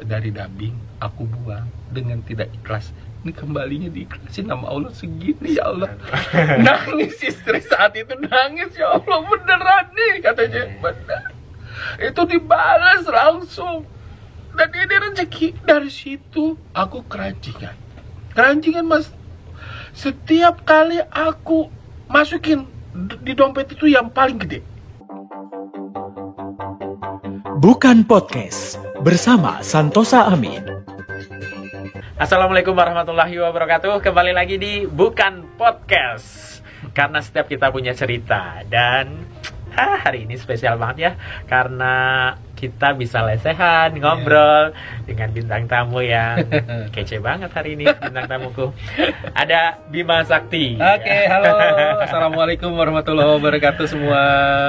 dari dubbing aku buang dengan tidak ikhlas. Ini kembalinya diikhlasin sama Allah segini, ya Allah. Nangis istri saat itu, nangis, ya Allah, beneran nih katanya, bener. Itu dibalas langsung. Dan ini rezeki. Dari situ aku keranjingan Mas. Setiap kali aku masukin di dompet itu yang paling gede. Bukan Podcast bersama Santosa Amin. Assalamualaikum warahmatullahi wabarakatuh. Kembali lagi di Bukan Podcast. Karena setiap kita punya cerita. Dan hari ini spesial banget ya, karena kita bisa lesehan, ngobrol dengan bintang tamu yang kece banget hari ini. Bintang tamuku ada Bima Sakti. Oke, halo. Assalamualaikum warahmatullahi wabarakatuh semua.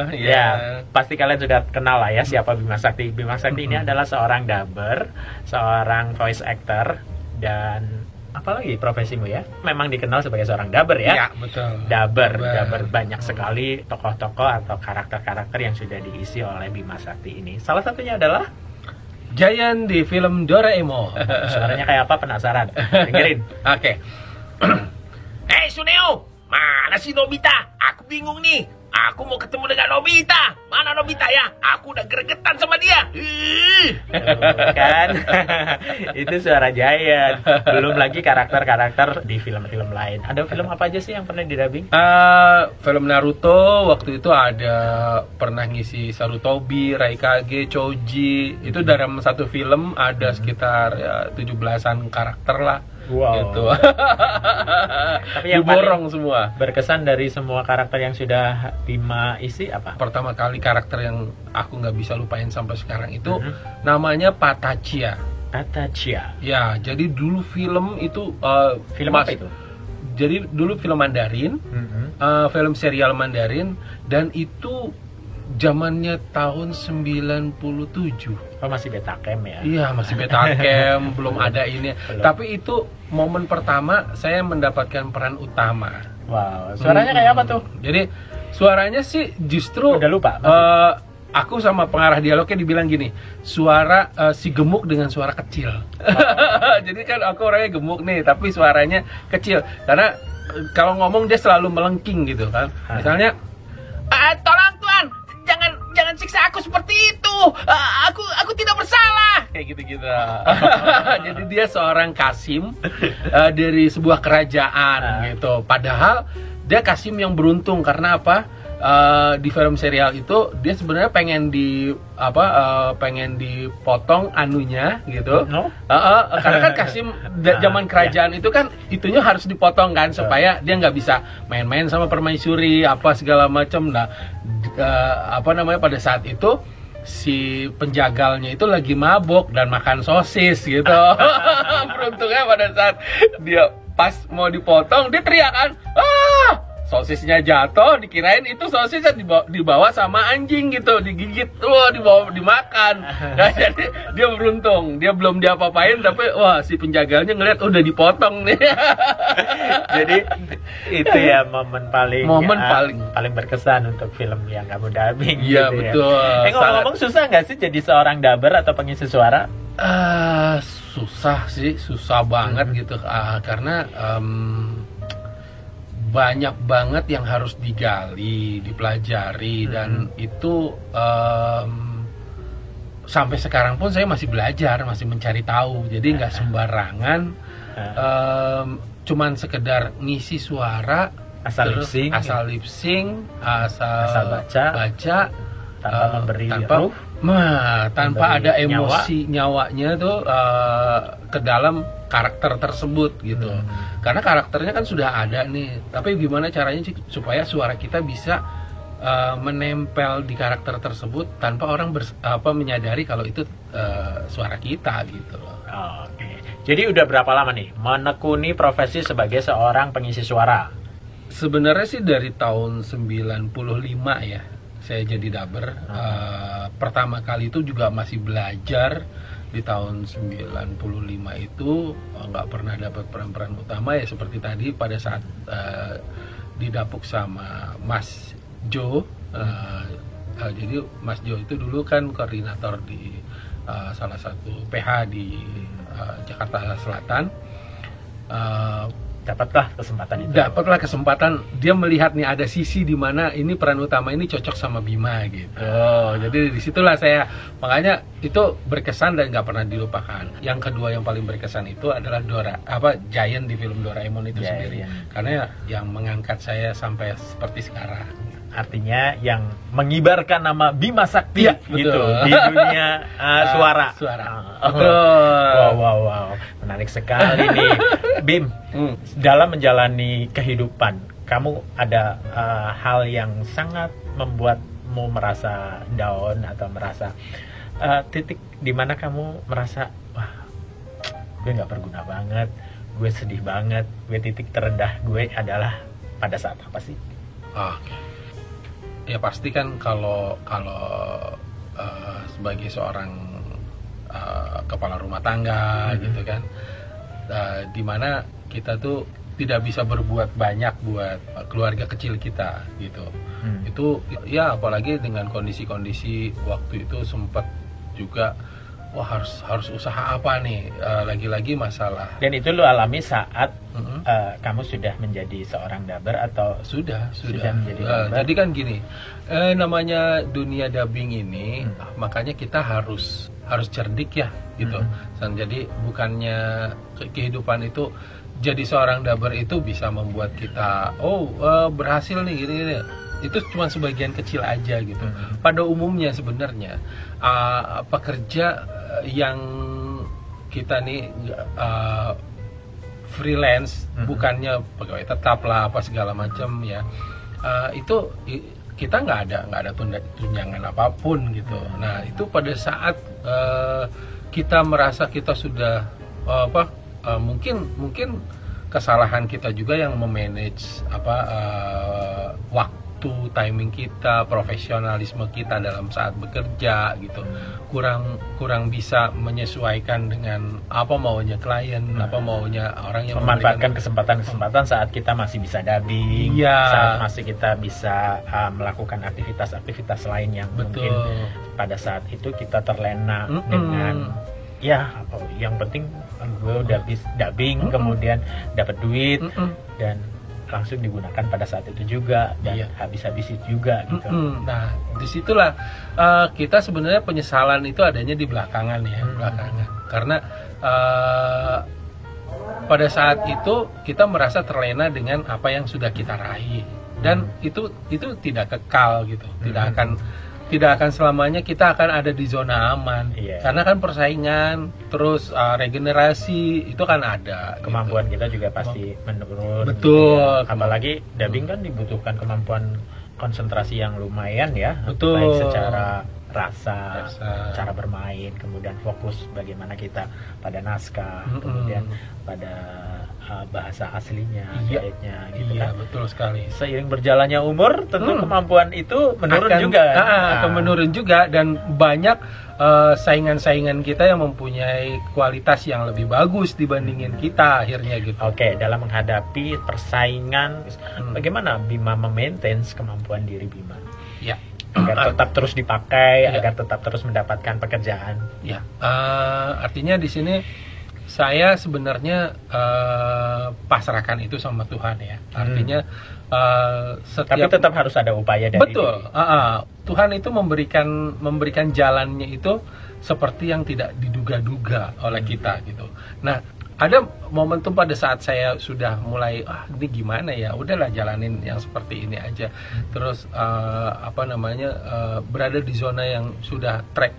Ya, pasti kalian sudah kenal lah ya siapa Bima Sakti. Bima Sakti ini adalah seorang dubber, seorang voice actor, dan apalagi profesimu ya? Memang dikenal sebagai seorang dubber ya? Iya, betul. Dubber banyak sekali tokoh-tokoh atau karakter-karakter yang sudah diisi oleh Bima Sakti ini. Salah satunya adalah Giant di film Doraemon. suaranya kayak apa, penasaran? Dengerin. Oke. Hei Suneo, mana si Nobita? Aku bingung nih. Aku mau ketemu dengan Nobita. Mana Nobita ya? Aku udah gregetan sama dia. Kan? Itu suara Giant. Belum lagi karakter-karakter di film-film lain. Ada film apa aja sih yang pernah didubbing? Film Naruto waktu itu ada pernah ngisi Sarutobi, Raikage, Choji. Itu dalam satu film ada sekitar 17-an karakter lah. Wow. Gitu. Tapi yang diborong semua. Berkesan dari semua karakter yang sudah Bima isi apa? Pertama kali karakter yang aku nggak bisa lupain sampai sekarang itu namanya Patachia. Patachia. Ya, jadi dulu film itu Film apa itu? Jadi dulu film Mandarin, film serial Mandarin, dan itu zamannya tahun 97. Oh, masih Betacam ya? Iya, masih Betacam, belum ada ini. Tapi itu momen pertama saya mendapatkan peran utama. Wow, suaranya kayak apa tuh? Jadi suaranya sih justru Udah lupa? Aku sama pengarah dialognya dibilang gini, suara si gemuk dengan suara kecil. Jadi kan aku orangnya gemuk nih, tapi suaranya kecil. Karena kalau ngomong dia selalu melengking gitu kan. Misalnya, Tolong Tuan, jangan siksa aku seperti itu. Aku tidak bersalah. kayak gitu-gitu. Jadi dia seorang Kasim dari sebuah kerajaan gitu. Padahal dia Kasim yang beruntung karena apa? Di film serial itu dia sebenarnya pengen dipotong anunya gitu. Karena kan Kasim zaman kerajaan itu kan itunya harus dipotong kan supaya dia nggak bisa main-main sama permaisuri apa segala macam. Nah, pada saat itu si penjagalnya itu lagi mabok dan makan sosis gitu. Beruntungnya pada saat dia pas mau dipotong dia teriak kan, sosisnya jatuh, dikirain itu sosisnya dibawa sama anjing gitu, digigit, dimakan. Nah, jadi dia beruntung, dia belum diapa-apain, tapi si penjagalnya ngeliat udah dipotong nih. Jadi itu ya momen paling berkesan untuk film yang kamu dubbing. Iya, gitu betul. Ya. Ngomong-ngomong, susah nggak sih jadi seorang dubber atau pengisi suara? Susah banget gitu, karena banyak banget yang harus digali, dipelajari, dan itu sampai sekarang pun saya masih belajar, masih mencari tahu. Jadi nggak sembarangan, cuman sekedar ngisi suara, asal lip sync, asal baca tanpa memberi ruh, tanpa ada emosi nyawanya tuh ke dalam karakter tersebut gitu. Karena karakternya kan sudah ada nih, tapi gimana caranya sih supaya suara kita bisa menempel di karakter tersebut tanpa orang menyadari kalau itu suara kita gitu loh. Oke. Jadi udah berapa lama nih menekuni profesi sebagai seorang pengisi suara? Sebenarnya sih dari tahun 95 ya saya jadi dubber. Pertama kali itu juga masih belajar. Di tahun 95 itu nggak pernah dapat peran-peran utama ya, seperti tadi pada saat didapuk sama Mas Jo. Jadi Mas Jo itu dulu kan koordinator di salah satu PH di Jakarta Selatan. Dapatlah kesempatan itu. Dapatlah kesempatan, dia melihat nih ada sisi di mana ini peran utama ini cocok sama Bima gitu. Jadi disitulah saya, makanya itu berkesan dan nggak pernah dilupakan. Yang kedua yang paling berkesan itu adalah Giant di film Doraemon itu sendiri, karena yang mengangkat saya sampai seperti sekarang. Artinya yang mengibarkan nama Bima Sakti gitu betul. di dunia suara. Wow, menarik sekali nih, Bim. Dalam menjalani kehidupan, kamu ada hal yang sangat membuatmu merasa down atau merasa titik di mana kamu merasa, wah, gue nggak berguna banget, gue sedih banget, gue titik terendah gue adalah pada saat apa sih? Ya pasti kan kalau sebagai seorang kepala rumah tangga gitu kan, dimana kita tuh tidak bisa berbuat banyak buat keluarga kecil kita gitu. Itu ya apalagi dengan kondisi-kondisi waktu itu sempat juga, wah harus usaha apa nih, lagi-lagi masalah. Dan itu lo alami saat kamu sudah menjadi seorang daber atau sudah menjadi daber? Jadi kan gini, namanya dunia dubbing ini, makanya kita harus cerdik ya gitu. Jadi bukannya kehidupan itu, jadi seorang daber itu bisa membuat kita berhasil nih gini. Itu cuma sebagian kecil aja gitu. Pada umumnya sebenarnya pekerja yang kita nih freelance, bukannya pegawai tetap lah apa segala macam ya, itu kita nggak ada tunjangan apapun gitu. Nah itu pada saat kita merasa kita sudah mungkin kesalahan kita juga yang memanage waktu, timing kita, profesionalisme kita dalam saat bekerja gitu, kurang bisa menyesuaikan dengan apa maunya klien, apa maunya orang yang memanfaatkan kesempatan saat kita masih bisa dubbing, saat masih kita bisa melakukan aktivitas lain yang mungkin pada saat itu kita terlena dengan yang penting gue udah bisa dubbing, kemudian dapat duit dan langsung digunakan pada saat itu juga, dan habis-habis itu juga gitu. Nah disitulah kita sebenarnya penyesalan itu adanya di belakangan ya, karena pada saat itu kita merasa terlena dengan apa yang sudah kita raih, dan itu tidak kekal gitu, tidak akan selamanya kita akan ada di zona aman, karena kan persaingan, terus regenerasi itu kan ada. Kemampuan kita juga pasti menurun. Betul. Gitu ya. Apalagi dubbing kan dibutuhkan kemampuan konsentrasi yang lumayan ya. Betul. Baik secara rasa, cara bermain, kemudian fokus bagaimana kita pada naskah, kemudian pada bahasa aslinya, gaitnya gitu kan. Betul sekali. Seiring berjalannya umur, tentu kemampuan itu menurun akan menurun juga, dan banyak saingan-saingan kita yang mempunyai kualitas yang lebih bagus dibandingin kita akhirnya gitu. Oke, dalam menghadapi persaingan, bagaimana Bima memaintain kemampuan diri Bima? Ya. Agar tetap terus dipakai, agar tetap terus mendapatkan pekerjaan. Ya, artinya di sini saya sebenarnya pasrahkan itu sama Tuhan ya. Artinya tapi tetap harus ada upaya dari betul. Tuhan itu memberikan jalannya itu seperti yang tidak diduga-duga oleh kita gitu. Nah, ada momentum pada saat saya sudah mulai ini gimana ya, udahlah jalanin yang seperti ini aja. Terus berada di zona yang sudah track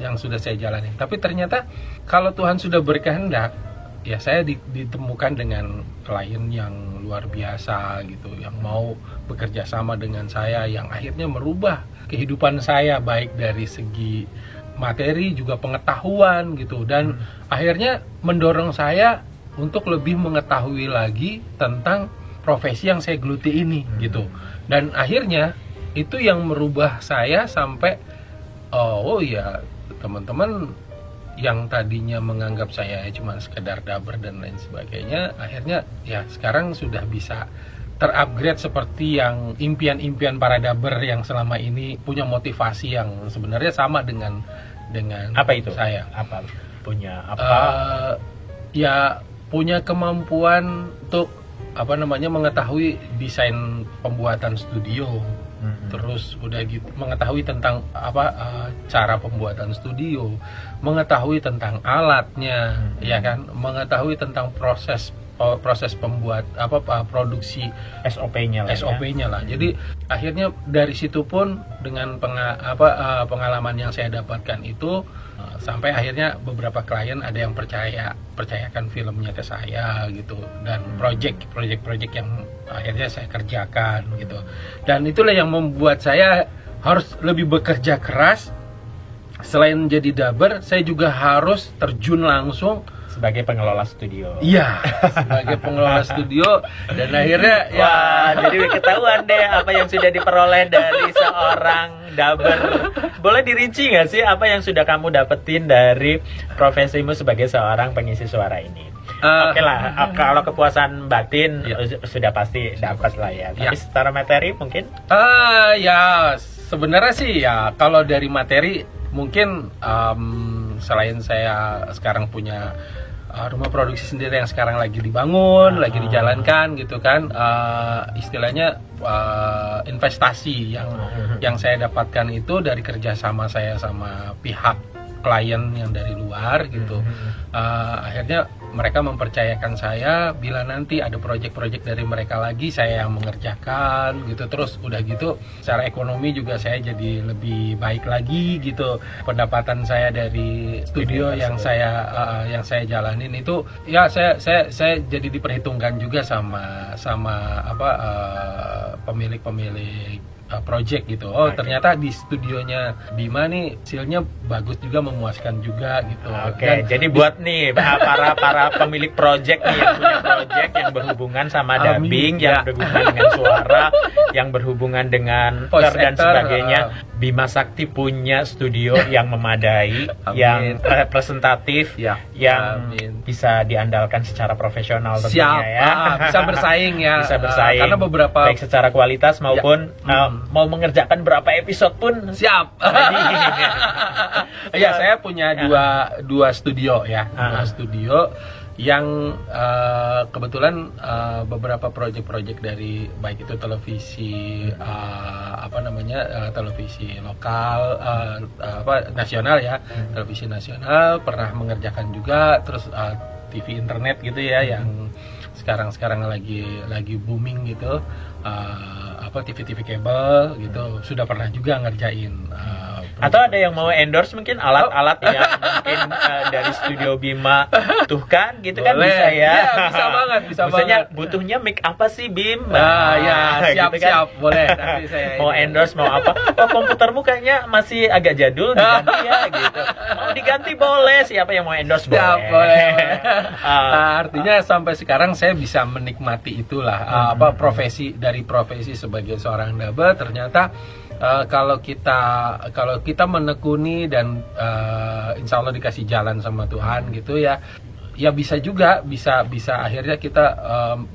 yang sudah saya jalani. Tapi ternyata kalau Tuhan sudah berkehendak, ya saya ditemukan dengan klien yang luar biasa gitu, yang mau bekerja sama dengan saya, yang akhirnya merubah kehidupan saya baik dari segi materi juga pengetahuan gitu, dan akhirnya mendorong saya untuk lebih mengetahui lagi tentang profesi yang saya geluti ini gitu. Dan akhirnya itu yang merubah saya sampai teman-teman yang tadinya menganggap saya cuma sekedar daber dan lain sebagainya, akhirnya ya sekarang sudah bisa terupgrade seperti yang impian-impian para daber yang selama ini punya motivasi yang sebenarnya sama dengan dengan Apa itu? saya. Apa punya apa? Ya punya kemampuan untuk mengetahui desain pembuatan studio. Terus udah gitu mengetahui tentang cara pembuatan studio, mengetahui tentang alatnya, ya kan, mengetahui tentang proses pembuat produksi SOP-nya lah. Jadi akhirnya dari situ pun dengan pengalaman yang saya dapatkan itu sampai akhirnya beberapa klien ada yang percayakan filmnya ke saya gitu, dan project yang akhirnya saya kerjakan gitu. Dan itulah yang membuat saya harus lebih bekerja keras. Selain jadi dubber, saya juga harus terjun langsung sebagai pengelola studio. Iya, sebagai pengelola studio, dan akhirnya jadi ketahuan deh apa yang sudah diperoleh dari seorang dubber. Boleh dirinci nggak sih apa yang sudah kamu dapetin dari profesimu sebagai seorang pengisi suara ini? Oke lah, kalau kepuasan batin sudah pasti dapat lah ya. Tapi secara materi mungkin? Ya sebenarnya sih ya kalau dari materi mungkin selain saya sekarang punya rumah produksi sendiri yang sekarang lagi dibangun, lagi dijalankan gitu kan, istilahnya investasi yang saya dapatkan itu dari kerjasama saya sama pihak klien yang dari luar gitu. Akhirnya mereka mempercayakan saya bila nanti ada proyek-proyek dari mereka lagi, saya yang mengerjakan gitu. Terus udah gitu secara ekonomi juga saya jadi lebih baik lagi gitu. Pendapatan saya dari studio yang saya jalanin itu ya saya jadi diperhitungkan juga sama pemilik project gitu. Ternyata di studionya Bima nih hasilnya bagus juga, memuaskan juga gitu. Jadi buat nih para pemilik project nih yang punya project yang berhubungan sama dubbing, yang berhubungan dengan suara, yang berhubungan dengan voice dan sebagainya, Bima Sakti punya studio yang memadai, yang representatif, yang bisa diandalkan secara profesional tentunya ya. Bisa bersaing ya. Bisa bersaing. Karena beberapa baik secara kualitas maupun mau mengerjakan berapa episode pun siap. Ya, saya punya dua studio ya, dua studio yang kebetulan beberapa proyek-proyek dari baik itu televisi televisi lokal nasional ya, televisi nasional pernah mengerjakan juga, terus TV internet gitu ya yang sekarang lagi booming gitu, TV kabel gitu, sudah pernah juga ngerjain. Atau ada yang mau endorse mungkin alat-alat yang mungkin dari studio Bima tuh kan gitu. Boleh. Kan bisa ya. Bisa banget, Maksudnya butuhnya mic apa sih Bim? Siap gitu kan? Boleh. Nanti saya mau endorse mau apa? Komputermu kayaknya masih agak jadul, diganti ya gitu. Mau diganti boleh, siapa yang mau endorse boleh. Artinya sampai sekarang saya bisa menikmati itulah profesi sebagai seorang dubber. Ternyata kalau kita menekuni dan insya Allah dikasih jalan sama Tuhan gitu ya bisa akhirnya kita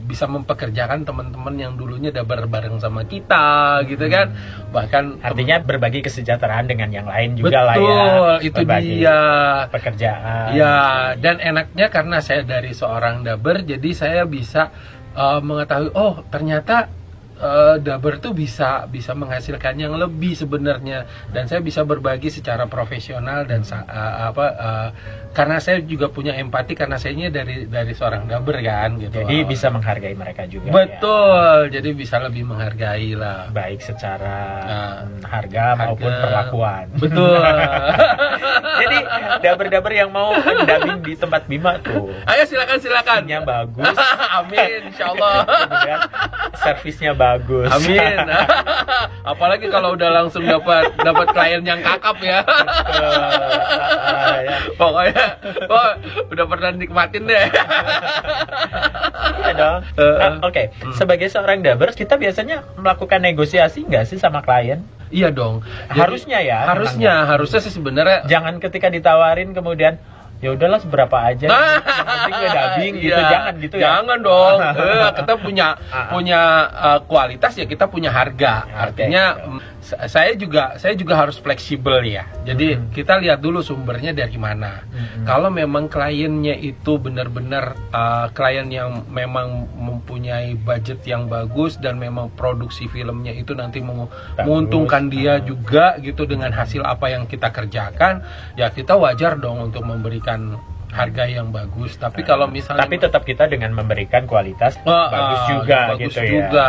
bisa mempekerjakan teman-teman yang dulunya dubber bareng sama kita gitu kan, bahkan artinya berbagi kesejahteraan dengan yang lain juga. Betul, lah ya. Itu dia pekerjaan ya. Dan enaknya karena saya dari seorang dubber, jadi saya bisa mengetahui ternyata dubber tuh bisa menghasilkan yang lebih sebenarnya, dan saya bisa berbagi secara profesional dan karena saya juga punya empati karena saya dari seorang dubber kan gitu. Jadi bisa menghargai mereka juga. Betul, jadi bisa lebih menghargai lah, baik secara harga maupun perlakuan. Betul. Jadi dubber yang mau dubbing di tempat Bima tuh, ayo silakan. Nya bagus. Amin, insyaallah. Kemudian servisnya bagus. Amin. Apalagi kalau udah langsung dapat klien yang kakap ya. Pokoknya udah pernah nikmatin deh. Iya dong. Oke. Sebagai seorang dubber, kita biasanya melakukan negosiasi nggak sih sama klien? Iya dong. Harusnya ya. Harusnya sih sebenarnya. Jangan ketika ditawarin kemudian ya udahlah seberapa aja. Yang penting gue dubbing gitu, Iya. jangan gitu ya. Jangan dong. Kita punya kualitas ya, kita punya harga. Artinya saya juga harus fleksibel ya. Jadi kita lihat dulu sumbernya dari mana. Kalau memang kliennya itu benar-benar klien yang memang mempunyai budget yang bagus dan memang produksi filmnya itu nanti menguntungkan dia juga gitu dengan hasil apa yang kita kerjakan, ya kita wajar dong untuk memberikan harga yang bagus. Tapi kalau misalnya tetap kita dengan memberikan kualitas bagus juga bagus gitu juga.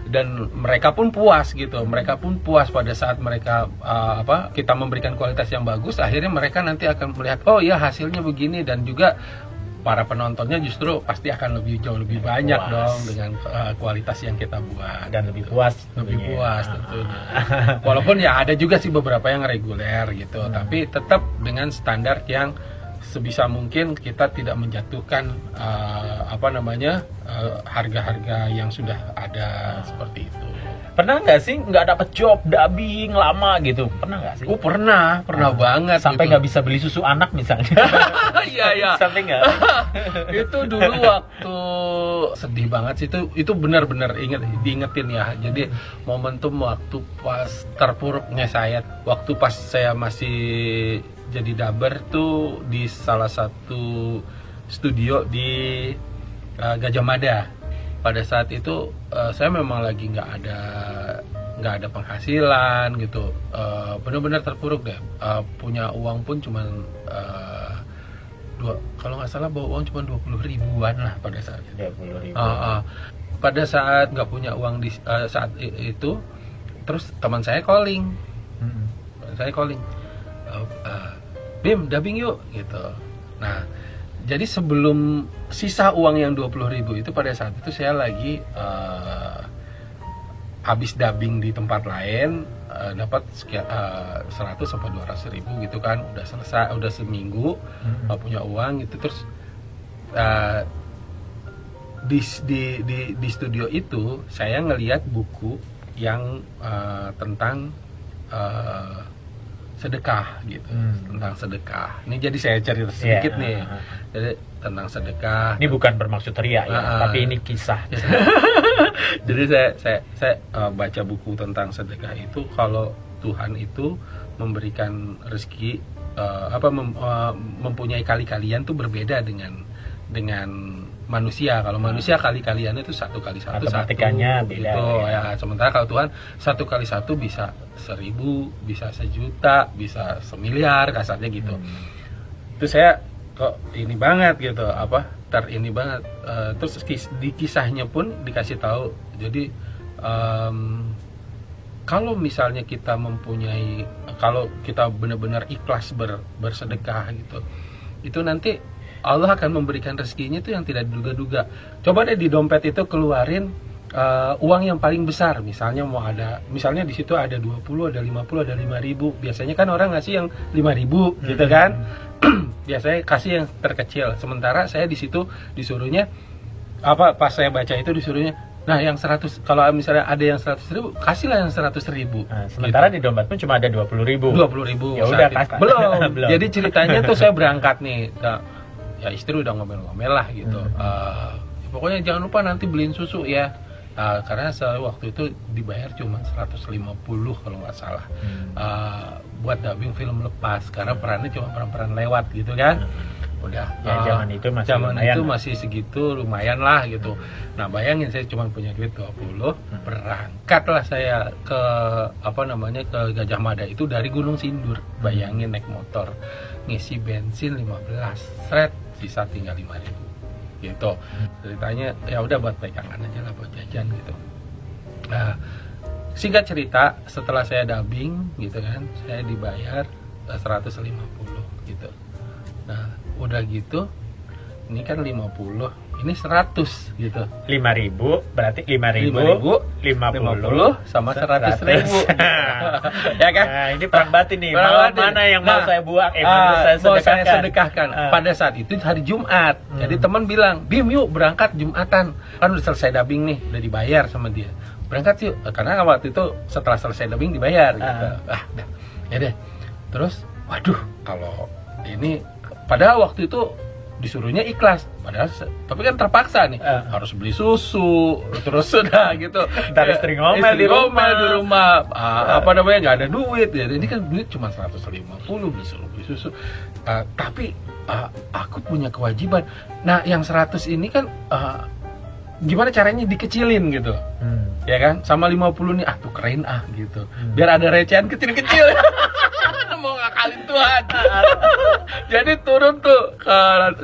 Dan mereka pun puas gitu. Mereka pun puas pada saat mereka kita memberikan kualitas yang bagus, akhirnya mereka nanti akan melihat oh ya hasilnya begini, dan juga para penontonnya justru pasti akan jauh lebih banyak dong dengan kualitas yang kita buat, dan lebih puas tentunya. Walaupun ya ada juga sih beberapa yang reguler gitu, tapi tetap dengan standar yang sebisa mungkin kita tidak menjatuhkan harga-harga yang sudah ada seperti itu. Pernah nggak sih nggak dapet job dubbing lama gitu? Pernah nggak sih? Pernah banget. Sampai gitu. Nggak bisa beli susu anak misalnya. Iya. Sampai nggak? Itu dulu waktu sedih banget sih, itu benar-benar diingetin ya. Jadi momentum waktu pas terpuruknya saya, waktu pas saya masih jadi dubber tuh di salah satu studio di Gajah Mada. Pada saat itu saya memang lagi nggak ada penghasilan gitu, benar-benar terpuruk deh. Punya uang pun cuman kalau nggak salah bawa uang cuma 20 ribuan lah pada saat itu. 20 ribu. Pada saat nggak punya uang di saat itu, terus teman saya calling, Bim, dubbing yuk gitu. Nah, jadi sebelum sisa uang yang 20.000 itu, pada saat itu saya lagi habis dubbing di tempat lain, dapat sekian 100 sampai 200.000 gitu kan, udah selesai, udah seminggu punya uang gitu. Terus di studio itu saya ngelihat buku yang tentang sedekah gitu, tentang sedekah. Ini jadi saya cerita sedikit nih. Jadi tentang sedekah. Ini bukan bermaksud teriak ya, tapi ini kisah. Jadi saya baca buku tentang sedekah itu, kalau Tuhan itu memberikan rezeki mempunyai kali-kalian tuh berbeda dengan manusia. Kalau manusia kali-kalian itu 1 kali 1 matematikanya beda gitu, ya. Sementara kalau Tuhan 1 kali 1 bisa 1000, bisa 1 juta, bisa 1 miliar kasarnya gitu. Itu saya kok ini banget gitu, ini banget. Terus di kisahnya pun dikasih tahu. Jadi kalau misalnya kita kalau kita benar-benar ikhlas bersedekah gitu, itu nanti Allah akan memberikan rezekinya itu yang tidak diduga-duga. Coba deh di dompet itu keluarin uang yang paling besar. Misalnya di situ ada 20, ada 50, ada 5.000. Biasanya kan orang ngasih yang 5.000 gitu kan. Biasanya kasih yang terkecil. Sementara saya di situ disuruhnya pas saya baca itu disuruhnya, nah yang 100, kalau misalnya ada yang 100.000, kasihlah yang 100.000. Nah, sementara di dompet pun cuma ada 20.000. 20.000. Ya udah belum. Jadi ceritanya tuh saya berangkat nih. Ya istri udah ngomel-ngomel lah gitu. Pokoknya jangan lupa nanti beliin susu ya. Karena waktu itu dibayar cuma 150 kalau nggak salah. Buat dubbing film lepas, karena perannya cuma peran-peran lewat gitu kan. Udah ya, zaman itu masih segitu, lumayan lah gitu. Nah, bayangin saya cuma punya duit 20, berangkatlah saya ke ke Gajah Mada itu dari Gunung Sindur. Bayangin naik motor, ngisi bensin 15, sisa tinggal 5.000 gitu. Ceritanya ya udah buat pegangan aja lah, buat jajan gitu. Nah, singkat cerita, setelah saya dubbing gitu kan, saya dibayar 150 gitu. Nah, udah gitu, ini kan 50, ini 100 gitu. 5.000 berarti 5.000 50 sama 100.000. Ya kan? Nah, ini perang batin nih. Mana yang mau saya buang? Mau saya sedekahkan. Pada saat itu hari Jumat. Jadi teman bilang, "Bim, yuk berangkat Jumatan. Kan udah selesai dubbing nih, udah dibayar sama dia. Berangkat yuk." Karena waktu itu setelah selesai dubbing dibayar gitu. Ya deh. Terus, waduh, kalau ini padahal waktu itu disuruhnya ikhlas, padahal tapi kan terpaksa nih harus beli susu terus sudah gitu. Ntar istri ngomel di rumah. Apa namanya, nggak ada duit ya. Ini kan duit cuma 150 beli susu. Tapi aku punya kewajiban. Nah yang 100 ini kan gimana caranya dikecilin gitu, ya kan? Sama 50 nih tukerin gitu, biar ada recehan kecil-kecil. Mau ngakalin Tuhan. Jadi turun tuh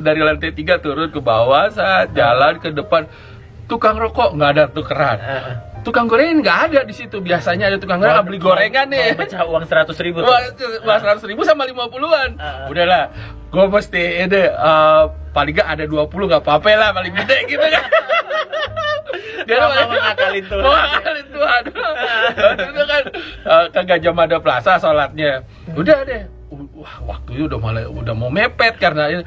dari lantai 3 turun ke bawah, saat jalan ke depan tukang rokok nggak ada tukeran. Tukang gorengan nggak ada di situ. Biasanya ada tukang gorengan beli gorengan nih. Pecah uang 100.000. Uang 100.000 sama 50-an. Udahlah, gue mesti ini paling nggak ada 20 nggak apa-apa lah, paling gede gitu kan. Dia mau ngakalin Tuhan. Itu kan ke Gajah Mada Plaza sholatnya. Udah deh. Waktunya udah mau mepet karena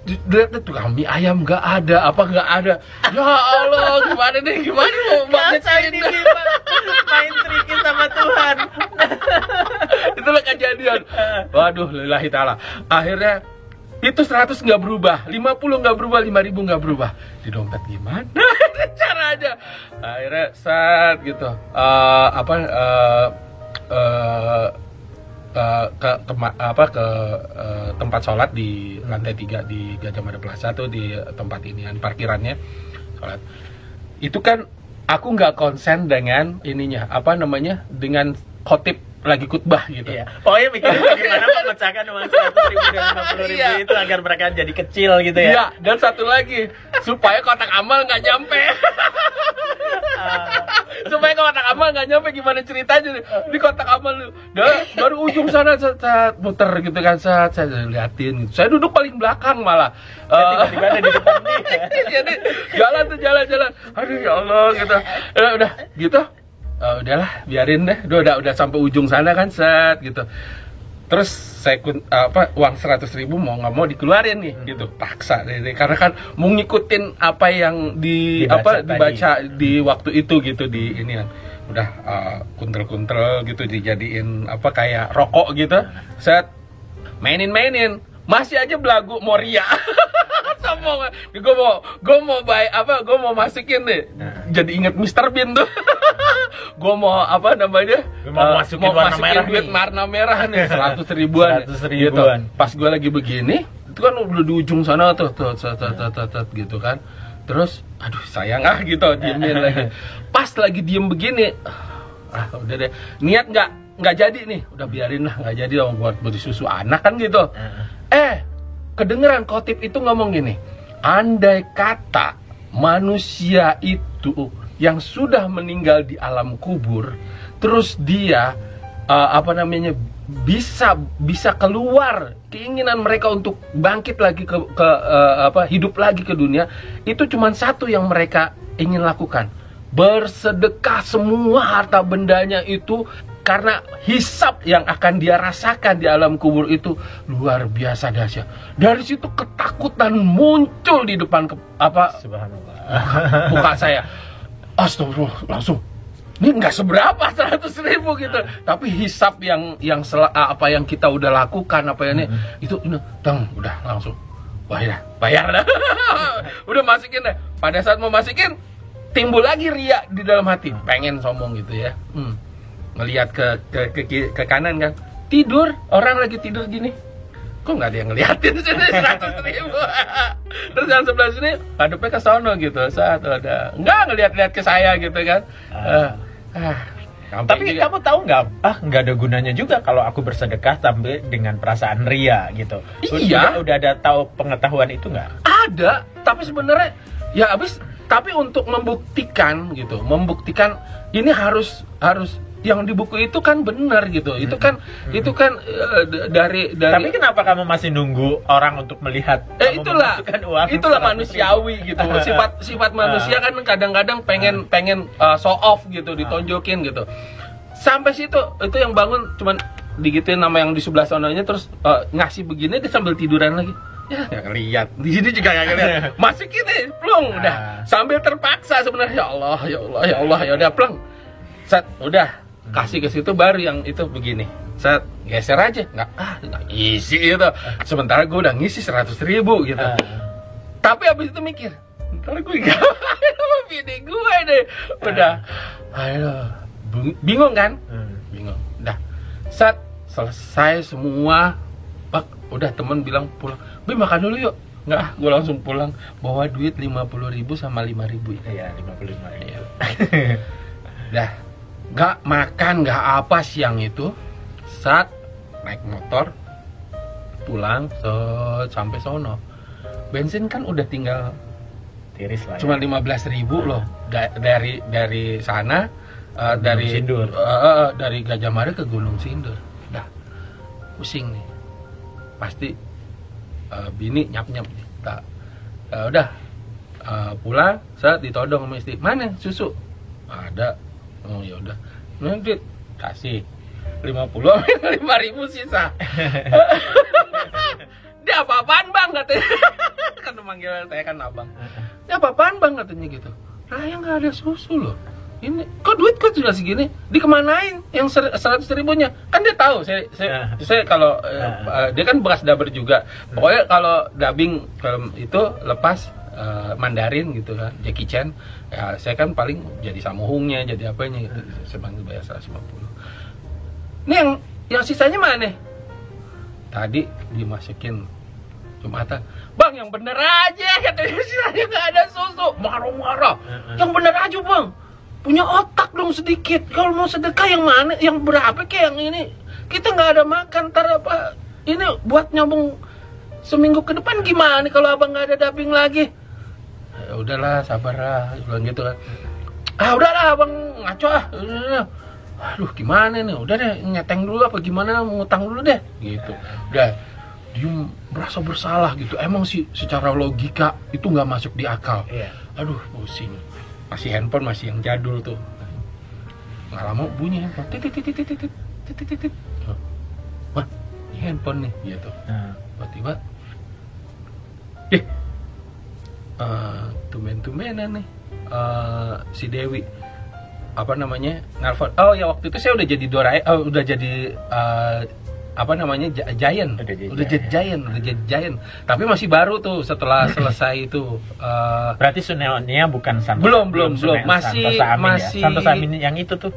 lihat tuh kami ayam nggak ada, apa nggak ada. Ya Allah, gimana mau banget ini main trikin sama Tuhan. Itulah kejadian. Waduh, lillahi ta'ala. Akhirnya itu 100 nggak berubah, 50 nggak berubah, 5.000 nggak berubah. Di dompet gimana? Caranya. Akhirnya saat gitu. Ke tempat sholat di lantai 3 di Gajah Mada Plaza tuh, di tempat inian parkirannya sholat. Itu kan aku nggak konsen dengan ininya, dengan khotib lagi khutbah gitu. Iya. Pokoknya mikirin bagaimana memecahkan uang 100.000 dan 50.000 itu agar mereka jadi kecil gitu ya. Iya, dan satu lagi, supaya kotak amal nggak nyampe. Supaya kotak amal nggak nyampe, gimana ceritanya di kotak amal baru ujung sana saat muter gitu kan, saya liatin gitu. Saya duduk paling belakang malah. Tiba-tiba ada di depan nih. Jadi jalan. Aduh ya Allah gitu. Udah gitu. Udahlah, biarin deh. Udah sampai ujung sana kan, set gitu. Terus saya uang 100.000 mau nggak mau dikeluarin nih gitu, paksa deh, karena kan mau ngikutin apa yang dibaca di waktu itu gitu, di ini kan udah kuntel gitu, dijadiin kayak rokok gitu, set mainin masih aja belagu mau ria. Sombong. Gue mau masukin deh. Jadi inget Mr. Bean tuh. Gue mau masukin duit warna merah nih, 100 ribuan. Gitu. Pas gue lagi begini, itu kan udah di ujung sana tuh gitu kan. Terus aduh sayang gitu, diemin lagi. Pas lagi diem begini, udah deh, niat nggak jadi nih, udah biarin lah, nggak jadi dong buat beli susu anak kan gitu. Kedengeran khotib itu ngomong gini, andai kata manusia itu yang sudah meninggal di alam kubur, terus dia bisa keluar keinginan mereka untuk bangkit lagi hidup lagi ke dunia, itu cuma satu yang mereka ingin lakukan, bersedekah semua harta bendanya itu, karena hisab yang akan dia rasakan di alam kubur itu luar biasa dahsyat. Dari situ ketakutan muncul di depan Subhanallah. Muka saya. Astagfirullah, langsung. Ini nggak seberapa 100.000 gitu, tapi hisab yang kita udah lakukan itu udah langsung bayar dah. Udah masukin deh. Pada saat mau masukin, timbul lagi ria di dalam hati, pengen sombong gitu ya. Ngelihat ke kanan kan, tidur, orang lagi tidur gini, kok nggak ada yang ngeliatin sini 100.000. Terus yang sebelah sini hadapnya ke sono gitu, saat ada nggak ngeliat ke saya gitu kan. Tapi kamu tahu nggak, nggak ada gunanya juga kalau aku bersedekah tapi dengan perasaan ria gitu. Iya. Udah ada tahu pengetahuan itu nggak? Ada, tapi sebenarnya ya tapi untuk membuktikan ini harus yang di buku itu kan benar gitu. Itu kan dari. Tapi kenapa kamu masih nunggu orang untuk melihat? Itulah manusiawi gitu. Sifat manusia kan kadang-kadang pengen show off gitu, ditonjokin gitu. Sampai situ itu yang bangun cuman digituin nama yang di sebelah sonanya, terus ngasih begini dia sambil tiduran lagi. Ya nggak ngeliat, di sini juga nggak ngeliat. Masih gini, plong udah sambil terpaksa sebenarnya. Ya Allah, ya udah plong. Set, udah kasih ke situ, baru yang itu begini. Set, geser aja, nggak isi itu. Sementara gue udah ngisi 100.000 gitu. Tapi abis itu mikir, ntar gue ngapain sama bini gue deh. Udah, aduh, bingung kan? Bingung. Udah, set, selesai semua. Pak, udah temen bilang pulang. Bim makan dulu yuk. Nggak, gue langsung pulang. Bawa duit 50.000 sama 5.000 itu. Iya, 55.000. Ya. Dah, nggak makan, nggak apa siang itu. Saat naik motor pulang sampai sono, bensin kan udah tinggal Tiris lah. cuma 15.000 loh dari sana, dari Sindur. dari Gajah Mada ke Gunung Sindur. Dah pusing nih, pasti bini nyap tak. Udah pulang, saat ditodong sama istri, mana susu? Ada. Oh ya udah, nanti kasih 50 5.000 sisa. Dia apa-apaan bang katanya. Kan manggil saya kan abang. Dia apa-apaan bang katanya gitu. Raya nggak ada susu loh. Ini kok duit kok sudah segini, dikemanain yang 100.000-nya? Kan dia tahu saya kalau dia kan bekas dubber juga. Pokoknya kalau dubbing film itu lepas Mandarin gitu kan, Jackie Chan, ya saya kan paling jadi samuhungnya, jadi apanya gitu. Saya panggil bayar 150. Ini yang sisanya mana? Tadi dimasukin Jumatan. Bang, yang bener aja katanya, sisanya nggak ada susu. Marah-marah. Yang bener aja bang. Punya otak dong sedikit. Kalau mau sedekah yang mana? Yang berapa kayak yang ini? Kita nggak ada makan. Ntar apa? Ini buat nyambung seminggu ke depan gimana kalau abang nggak ada dubbing lagi? Ya udahlah, sabar lah, bilang gitu kan. Udahlah abang ngaco ah. Aduh gimana nih? Udah deh nyeteng dulu apa gimana? Ngutang dulu deh. Gitu. Udah. Dia merasa bersalah gitu. Emang sih secara logika itu nggak masuk di akal. Iya. Aduh pusing. Masih handphone masih yang jadul tuh. Nggak lama bunyi handphone. Titit. Wah, ini handphone nih gitu. Tiba-tiba tumen-tumenan nih si Dewi apa namanya nelfon. Oh ya waktu itu saya udah jadi udah jadi apa namanya Giant. Udah jadi Giant. Tapi masih baru tuh setelah selesai itu. Berarti Suneonya bukan Santos. Belum. Masih Santos Amin yang itu tuh.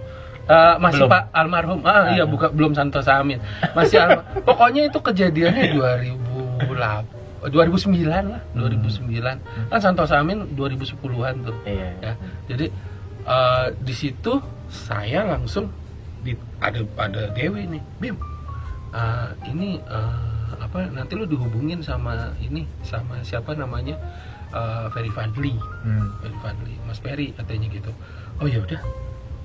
Masih belum. Pak almarhum. Iya bukan belum Santos Amin. Masih pokoknya itu kejadiannya 2009 lah, 2009. Kan Santos Amin 2010-an tuh. Iya. Ya. Jadi di situ saya langsung ada Dewi nih, Bim. Ini apa nanti lu dihubungin sama siapa namanya Ferry Fadli. Ferry Fadli, Mas Ferry katanya gitu. Oh ya udah.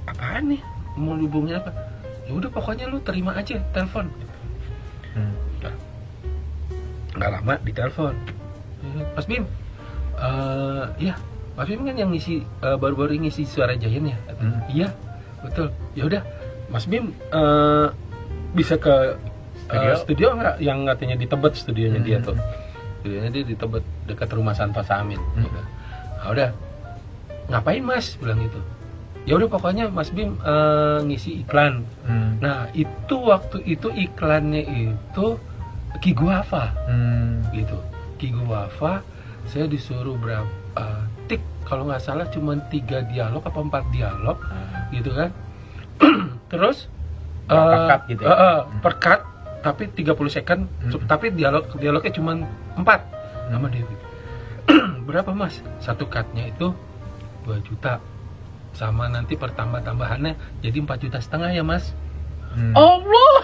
Apaan nih? Mau hubungin apa? Ya udah pokoknya lu terima aja telepon. Udah. Nggak lama ditelepon. Mas Bim. Iya, Mas Bim kan yang ngisi baru-baru ngisi Suara Giant ya? Iya, betul. Ya udah, Mas Bim bisa ke studio nggak? Yang katanya di Tebet studionya dia tuh. Studionya dia di Tebet dekat rumah Santos Amin. Gitu. Nah, udah. Ngapain Mas? Bilang gitu. Ya udah pokoknya Mas Bim ngisi iklan. Nah itu waktu itu iklannya itu Ki Guava, gitu. Ki Guava, saya disuruh berapa tik kalau nggak salah cuma 3 dialog apa 4 dialog, gitu kan. Terus per cut gitu ya? Per cut, tapi 30 second, tapi dialognya cuma 4 sama Dewi. Berapa Mas? Satu cutnya itu 2 juta. Sama nanti pertambah-tambahannya jadi 4,5 juta ya Mas. Allah.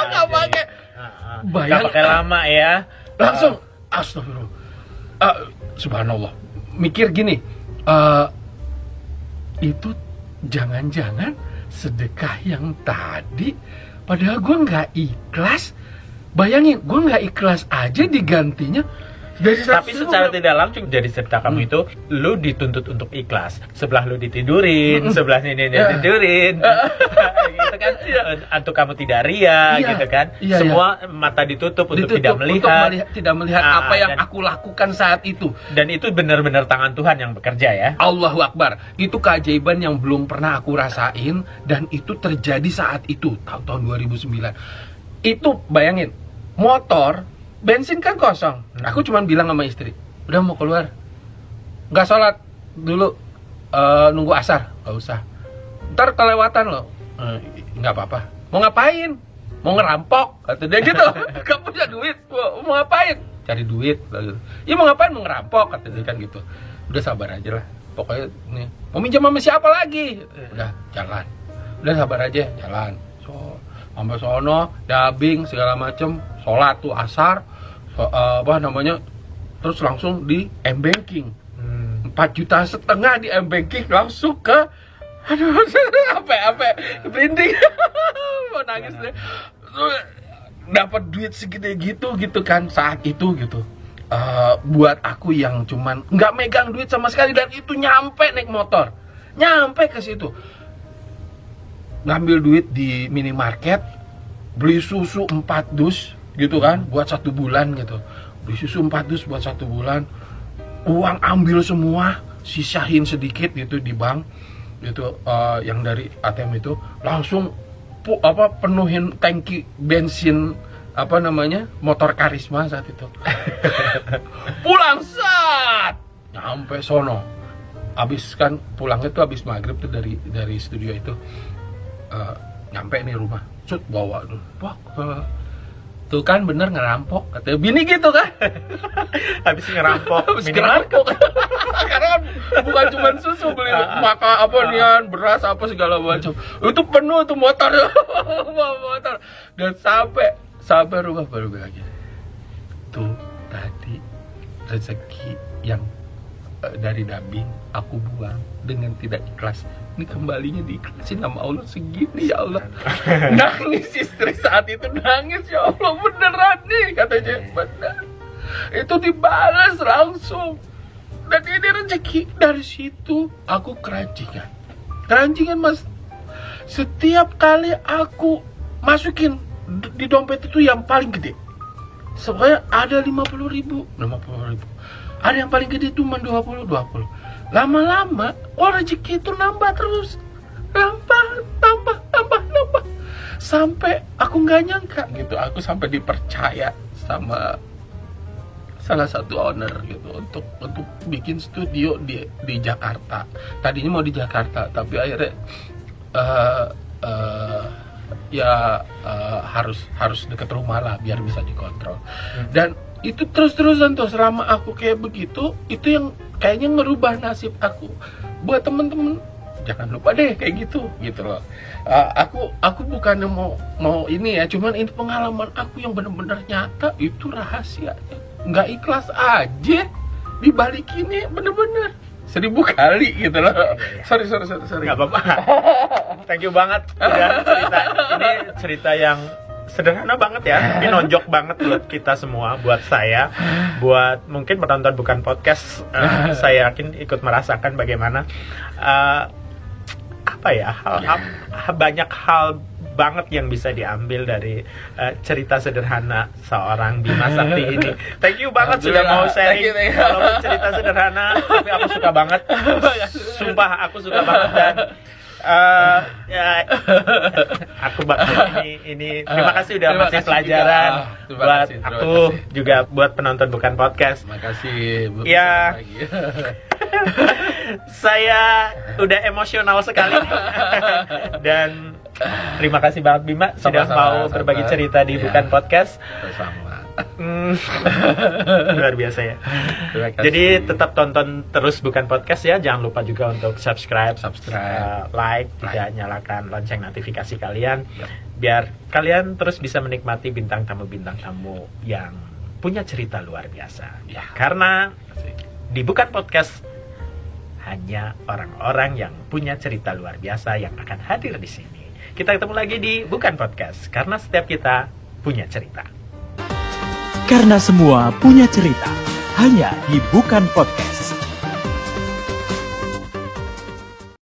Nggak pakai Nggak pakai lama ya. Langsung astagfirullah. Subhanallah. Mikir gini, itu jangan-jangan sedekah yang tadi padahal gue nggak ikhlas. Bayangin, gue nggak ikhlas aja digantinya Tapi secara tidak langsung jadi cerita kamu itu lu dituntut untuk ikhlas. Sebelah lu ditidurin, sebelah ini dia tidurin. Gitu kan. Atau kamu tidak ria gitu kan. Semua mata ditutup untuk tidak melihat. Tidak melihat apa yang aku lakukan saat itu. Dan itu benar-benar tangan Tuhan yang bekerja ya. Allahu Akbar. Itu keajaiban yang belum pernah aku rasain dan itu terjadi saat itu tahun 2009. Itu bayangin, motor bensin kan kosong. Aku cuma bilang sama istri, udah mau keluar, nggak sholat dulu, nunggu asar, nggak usah. Ntar kelewatan loh. Nggak apa-apa. Mau ngapain? Mau ngerampok? Kata dia gitu. Gak punya duit. Mau ngapain? Cari duit. Ya mau ngapain? Mau ngerampok? Kata dia kan gitu. Udah sabar aja lah. Pokoknya nih, mau minjam sama siapa lagi? Udah jalan. Udah sabar aja, jalan. Sampai sono, dubbing segala macem, sholat tuh asar, terus langsung di M-Banking. 4,5 juta di M-Banking langsung ke, aduh, apa, merinding, mau nangis deh. Dapat duit segede gitu kan saat itu gitu. Buat aku yang cuman nggak megang duit sama sekali dan itu nyampe naik motor, nyampe ke situ. Ngambil duit di minimarket, beli susu 4 dus gitu kan, buat 1 bulan gitu. Beli susu 4 dus buat 1 bulan. Uang ambil semua, sisain sedikit gitu di bank gitu, yang dari ATM itu. Langsung penuhin tangki bensin motor Karisma saat itu. Pulang saat nyampe sono. Abis kan pulangnya tuh abis maghrib tuh dari studio itu. Nyampe nih rumah, bawa dulu, tuh kan bener ngerampok, katanya bini gitu kan. Habis ngerampok, karena kan bukan cuma susu, beli beras apa segala macam, itu penuh tuh motor. Dan sampai rumah baru bilang lagi, tuh tadi rezeki yang dari dubbing aku buang dengan tidak ikhlas, ini kembalinya diikhlasin sama Allah segini, ya Allah. Nangis istri saat itu, nangis, ya Allah beneran nih, katanya bener. Itu dibalas langsung. Dan ini rezeki. Dari situ aku keranjingan mas. Setiap kali aku masukin di dompet itu yang paling gede, sebenarnya ada 50.000. Ada yang paling gede cuma 20. Lama-lama, rezeki itu nambah terus. Nambah. Sampai aku nggak nyangka gitu, aku sampai dipercaya sama salah satu owner gitu untuk bikin studio di Jakarta. Tadinya mau di Jakarta, tapi akhirnya harus deket rumah lah biar bisa dikontrol. Dan itu terus-terusan tuh selama aku kayak begitu, itu yang kayaknya ngerubah nasib aku. Buat temen-temen, jangan lupa deh kayak gitu loh. Aku bukannya mau ini ya, cuman ini pengalaman aku yang benar-benar nyata, itu rahasianya. Nggak ikhlas aja dibalik ini bener-bener 1000 kali gitu loh. Sorry. Nggak apa-apa. Thank you banget udah cerita. Ini cerita yang sederhana banget ya, tapi nonjok banget buat kita semua, buat saya, buat mungkin penonton bukan podcast. Saya yakin ikut merasakan bagaimana banyak hal banget yang bisa diambil dari cerita sederhana seorang Bima Sakti ini. Thank you banget sudah mau sharing. Walaupun cerita sederhana, tapi aku suka banget. Sumpah aku suka banget. Dan aku ini terima kasih udah kasih pelajaran buat aku juga buat penonton bukan podcast. Terima kasih. Ya. Saya udah emosional sekali dan terima kasih banget Bima sudah mau berbagi cerita di bukan podcast. Sama. Luar biasa ya. Jadi tetap tonton terus bukan podcast ya. Jangan lupa juga untuk subscribe, like, juga nyalakan lonceng notifikasi kalian, biar kalian terus bisa menikmati bintang tamu yang punya cerita luar biasa. Ya, karena di bukan podcast hanya orang-orang yang punya cerita luar biasa yang akan hadir di sini. Kita ketemu lagi di bukan podcast karena setiap kita punya cerita. Karena semua punya cerita, hanya di Bukan Podcast.